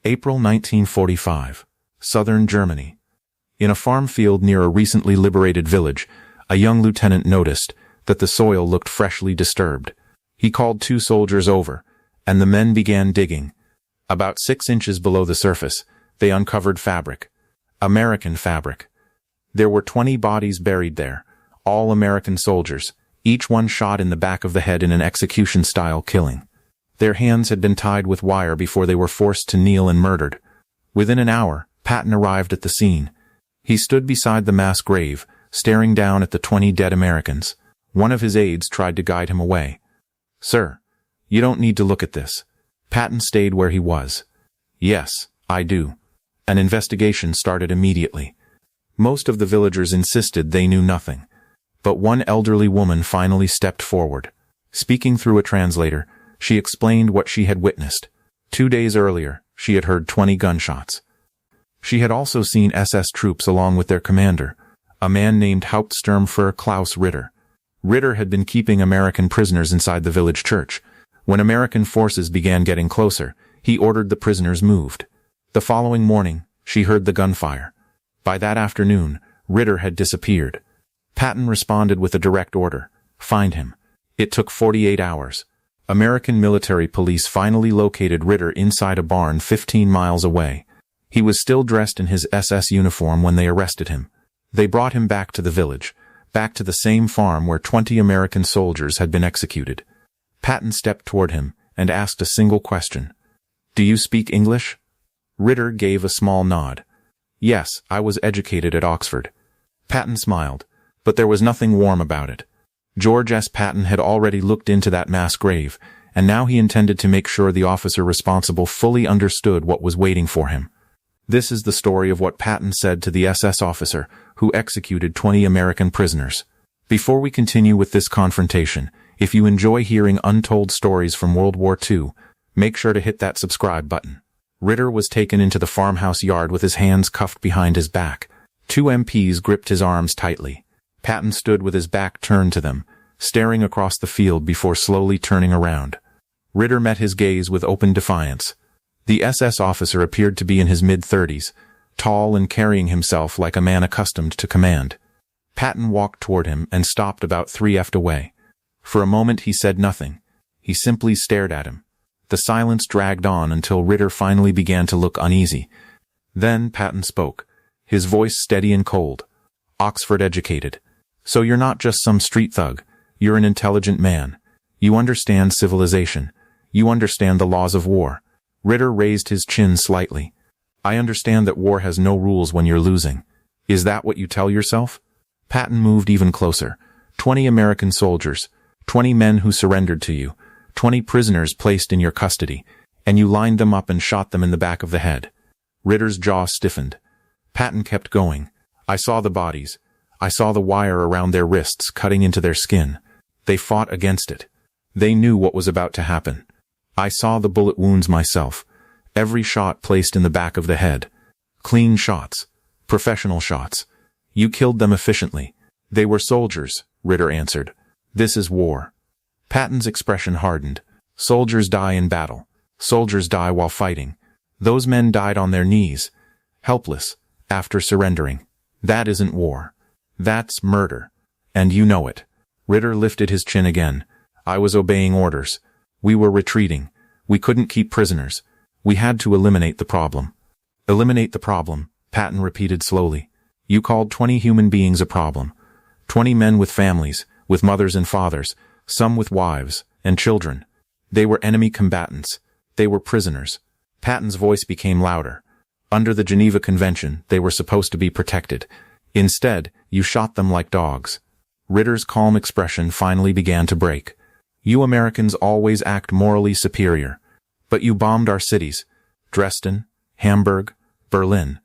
April 1945, Southern Germany. In a farm field near a recently liberated village, a young lieutenant noticed that the soil looked freshly disturbed. He called 2 soldiers over, and the men began digging. About 6 inches below the surface, they uncovered fabric. American fabric. There were 20 bodies buried there, all American soldiers, each one shot in the back of the head in an execution-style killing. Their hands had been tied with wire before they were forced to kneel and murdered. Within an hour, Patton arrived at the scene. He stood beside the mass grave, staring down at the 20 dead Americans. One of his aides tried to guide him away. "Sir, you don't need to look at this." Patton stayed where he was. "Yes, I do." An investigation started immediately. Most of the villagers insisted they knew nothing. But one elderly woman finally stepped forward. Speaking through a translator, she explained what she had witnessed. 2 days earlier, she had heard 20 gunshots. She had also seen SS troops along with their commander, a man named Hauptsturmführer Klaus Ritter. Ritter had been keeping American prisoners inside the village church. When American forces began getting closer, he ordered the prisoners moved. The following morning, she heard the gunfire. By that afternoon, Ritter had disappeared. Patton responded with a direct order: find him. It took 48 hours. American military police finally located Ritter inside a barn 15 miles away. He was still dressed in his SS uniform when they arrested him. They brought him back to the village, back to the same farm where 20 American soldiers had been executed. Patton stepped toward him and asked a single question. "Do you speak English?" Ritter gave a small nod. "Yes, I was educated at Oxford." Patton smiled, but there was nothing warm about it. George S. Patton had already looked into that mass grave, and now he intended to make sure the officer responsible fully understood what was waiting for him. This is the story of what Patton said to the SS officer who executed 20 American prisoners. Before we continue with this confrontation, if you enjoy hearing untold stories from World War II, make sure to hit that subscribe button. Ritter was taken into the farmhouse yard with his hands cuffed behind his back. 2 MPs gripped his arms tightly. Patton stood with his back turned to them, staring across the field before slowly turning around. Ritter met his gaze with open defiance. The SS officer appeared to be in his mid-30s, tall and carrying himself like a man accustomed to command. Patton walked toward him and stopped about 3 feet away. For a moment he said nothing. He simply stared at him. The silence dragged on until Ritter finally began to look uneasy. Then Patton spoke, his voice steady and cold. "Oxford educated. So you're not just some street thug. You're an intelligent man. You understand civilization. You understand the laws of war." Ritter raised his chin slightly. "I understand that war has no rules when you're losing. Is that what you tell yourself?" Patton moved even closer. 20 American soldiers, 20 men who surrendered to you, 20 prisoners placed in your custody, and you lined them up and shot them in the back of the head. Ritter's jaw stiffened. Patton kept going. "I saw the bodies. I saw the wire around their wrists cutting into their skin. They fought against it. They knew what was about to happen. I saw the bullet wounds myself. Every shot placed in the back of the head. Clean shots. Professional shots. You killed them efficiently. They were soldiers," Ritter answered. "This is war." Patton's expression hardened. Soldiers die in battle. Soldiers die while fighting. Those men died on their knees, helpless, after surrendering. That isn't war. That's murder. And you know it. Ritter lifted his chin again. "I was obeying orders. We were retreating. We couldn't keep prisoners. We had to eliminate the problem." "Eliminate the problem," Patton repeated slowly. "You called 20 human beings a problem. 20 men with families, with mothers and fathers, some with wives and children. They were enemy combatants. They were prisoners." Patton's voice became louder. "Under the Geneva Convention, they were supposed to be protected. Instead, you shot them like dogs." Ritter's calm expression finally began to break. "You Americans always act morally superior. But you bombed our cities. Dresden, Hamburg, Berlin.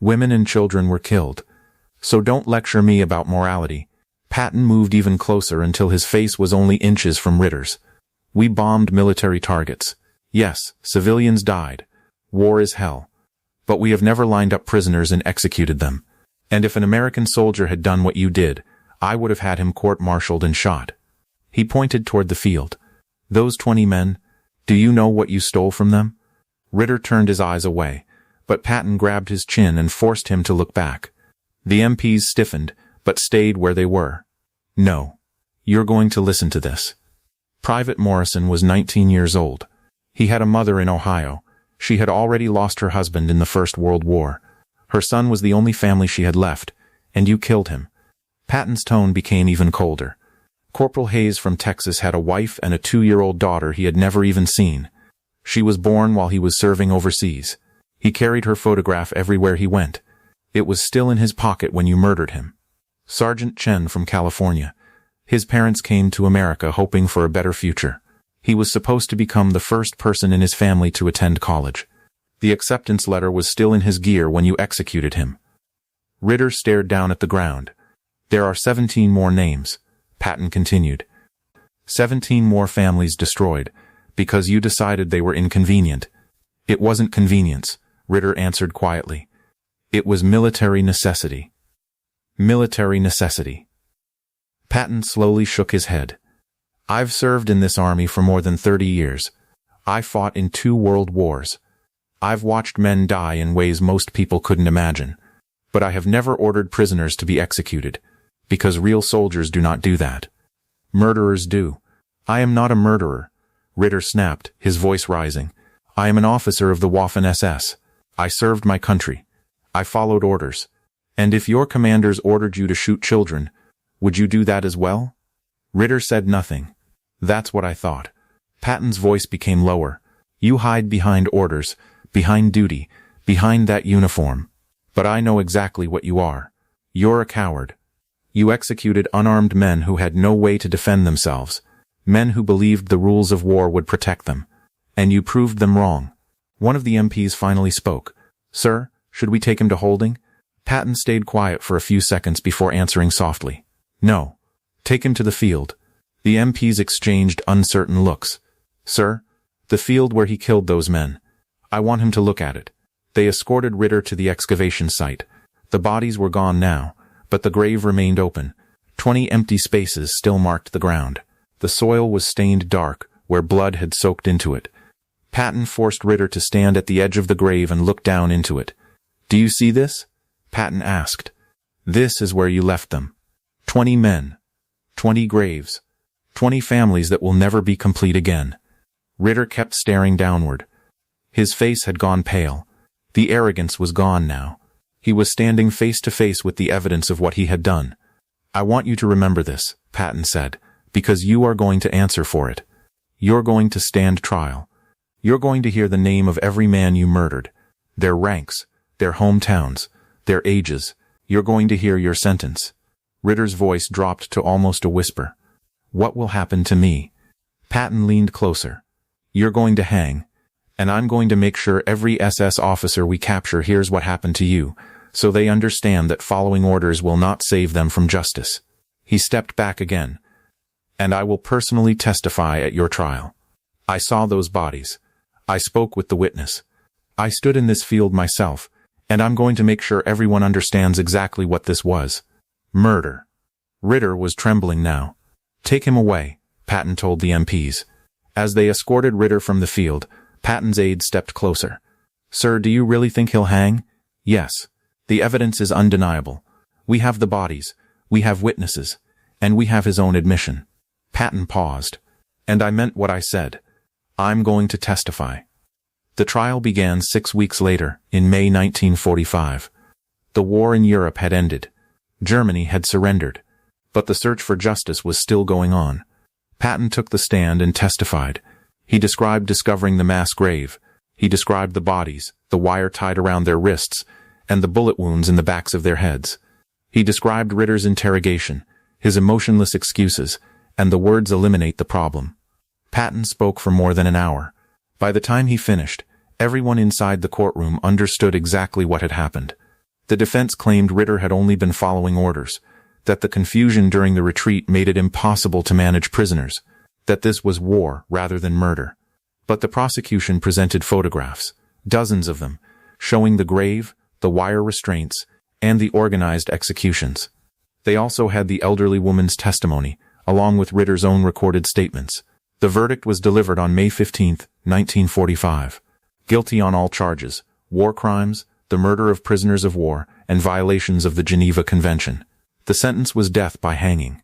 Women and children were killed. So don't lecture me about morality." Patton moved even closer until his face was only inches from Ritter's. "We bombed military targets. Yes, civilians died. War is hell. But we have never lined up prisoners and executed them. And if an American soldier had done what you did, I would have had him court-martialed and shot." He pointed toward the field. "Those 20 men, do you know what you stole from them?" Ritter turned his eyes away, but Patton grabbed his chin and forced him to look back. The MPs stiffened, but stayed where they were. No. You're going to listen to this. Private Morrison was 19 years old. He had a mother in Ohio. She had already lost her husband in the First World War. Her son was the only family she had left, and you killed him. Patton's tone became even colder. Corporal Hayes from Texas had a wife and a 2-year-old daughter he had never even seen. She was born while he was serving overseas. He carried her photograph everywhere he went. It was still in his pocket when you murdered him. Sergeant Chen from California. His parents came to America hoping for a better future. He was supposed to become the first person in his family to attend college. The acceptance letter was still in his gear when you executed him. Ritter stared down at the ground. There are 17 more names, Patton continued. 17 more families destroyed, because you decided they were inconvenient. It wasn't convenience, Ritter answered quietly. It was military necessity. Military necessity. Patton slowly shook his head. I've served in this army for more than 30 years. I fought in 2 world wars. I've watched men die in ways most people couldn't imagine. But I have never ordered prisoners to be executed, because real soldiers do not do that. Murderers do. I am not a murderer, Ritter snapped, his voice rising. I am an officer of the Waffen-SS. I served my country. I followed orders. And if your commanders ordered you to shoot children, would you do that as well? Ritter said nothing. That's what I thought. Patton's voice became lower. You hide behind orders, behind duty, behind that uniform. But I know exactly what you are. You're a coward. You executed unarmed men who had no way to defend themselves, men who believed the rules of war would protect them. And you proved them wrong. One of the MPs finally spoke. Sir, should we take him to holding? Patton stayed quiet for a few seconds before answering softly. No. Take him to the field. The MPs exchanged uncertain looks. Sir, the field where he killed those men. I want him to look at it. They escorted Ritter to the excavation site. The bodies were gone now, but the grave remained open. 20 empty spaces still marked the ground. The soil was stained dark, where blood had soaked into it. Patton forced Ritter to stand at the edge of the grave and look down into it. Do you see this? Patton asked. This is where you left them. 20 men. 20 graves. 20 families that will never be complete again. Ritter kept staring downward. His face had gone pale. The arrogance was gone now. He was standing face to face with the evidence of what he had done. I want you to remember this, Patton said, because you are going to answer for it. You're going to stand trial. You're going to hear the name of every man you murdered, their ranks, their hometowns, their ages. You're going to hear your sentence. Ritter's voice dropped to almost a whisper. What will happen to me? Patton leaned closer. You're going to hang, and I'm going to make sure every SS officer we capture hears what happened to you, so they understand that following orders will not save them from justice. He stepped back again. And I will personally testify at your trial. I saw those bodies. I spoke with the witness. I stood in this field myself, and I'm going to make sure everyone understands exactly what this was. Murder. Ritter was trembling now. Take him away, Patton told the MPs. As they escorted Ritter from the field, Patton's aide stepped closer. Sir, do you really think he'll hang? Yes. The evidence is undeniable. We have the bodies, we have witnesses, and we have his own admission. Patton paused. And I meant what I said. I'm going to testify. The trial began 6 weeks later, in May 1945. The war in Europe had ended. Germany had surrendered. But the search for justice was still going on. Patton took the stand and testified. He described discovering the mass grave. He described the bodies, the wire tied around their wrists, and the bullet wounds in the backs of their heads. He described Ritter's interrogation, his emotionless excuses, and the words eliminate the problem. Patton spoke for more than an hour. By the time he finished, everyone inside the courtroom understood exactly what had happened. The defense claimed Ritter had only been following orders, that the confusion during the retreat made it impossible to manage prisoners, that this was war rather than murder. But the prosecution presented photographs, dozens of them, showing the grave, the wire restraints, and the organized executions. They also had the elderly woman's testimony, along with Ritter's own recorded statements. The verdict was delivered on May 15, 1945. guilty on all charges: war crimes, the murder of prisoners of war, and violations of the Geneva Convention. The sentence was death by hanging.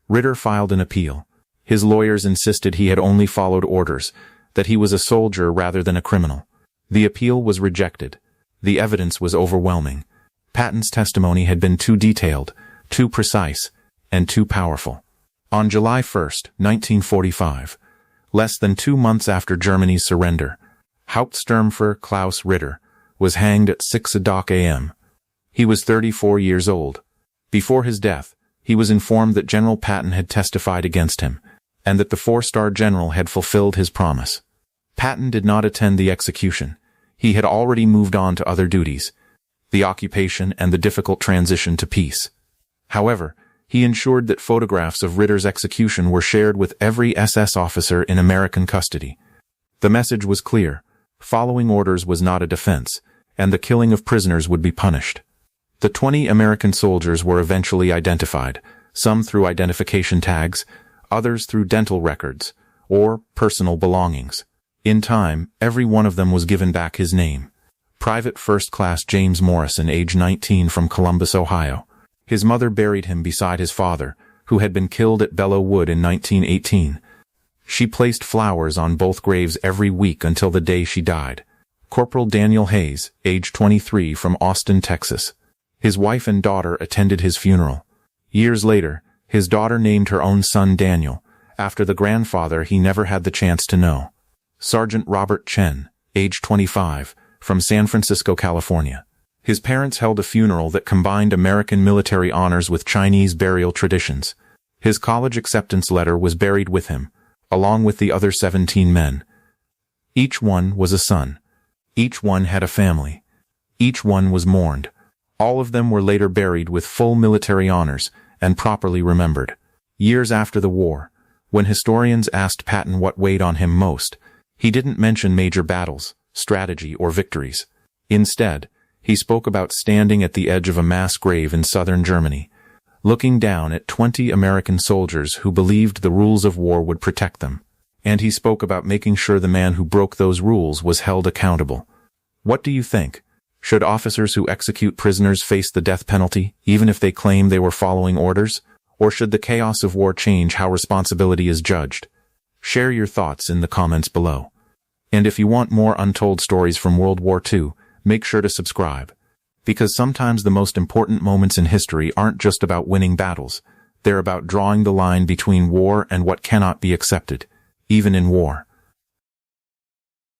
Ritter filed an appeal. His lawyers insisted he had only followed orders, that he was a soldier rather than a criminal. The appeal was rejected. The evidence was overwhelming. Patton's testimony had been too detailed, too precise, and too powerful. On July 1, 1945, less than 2 months after Germany's surrender, Hauptsturmführer Klaus Ritter was hanged at 6:00 a.m. He was 34 years old. Before his death, he was informed that General Patton had testified against him, and that the 4-star general had fulfilled his promise. Patton did not attend the execution. He had already moved on to other duties, the occupation and the difficult transition to peace. However, he ensured that photographs of Ritter's execution were shared with every SS officer in American custody. The message was clear: following orders was not a defense, and the killing of prisoners would be punished. The 20 American soldiers were eventually identified, some through identification tags, others through dental records, or personal belongings. In time, every one of them was given back his name. Private First Class James Morrison, age 19, from Columbus, Ohio. His mother buried him beside his father, who had been killed at Belleau Wood in 1918. She placed flowers on both graves every week until the day she died. Corporal Daniel Hayes, age 23, from Austin, Texas. His wife and daughter attended his funeral. Years later, his daughter named her own son Daniel, after the grandfather he never had the chance to know. Sergeant Robert Chen, age 25, from San Francisco, California. His parents held a funeral that combined American military honors with Chinese burial traditions. His college acceptance letter was buried with him, along with the other 17 men. Each one was a son. Each one had a family. Each one was mourned. All of them were later buried with full military honors and properly remembered. Years after the war, when historians asked Patton what weighed on him most, he didn't mention major battles, strategy, or victories. Instead, he spoke about standing at the edge of a mass grave in southern Germany, looking down at 20 American soldiers who believed the rules of war would protect them. And he spoke about making sure the man who broke those rules was held accountable. What do you think? Should officers who execute prisoners face the death penalty, even if they claim they were following orders? Or should the chaos of war change how responsibility is judged? Share your thoughts in the comments below. And if you want more untold stories from World War II, make sure to subscribe. Because sometimes the most important moments in history aren't just about winning battles. They're about drawing the line between war and what cannot be accepted, even in war.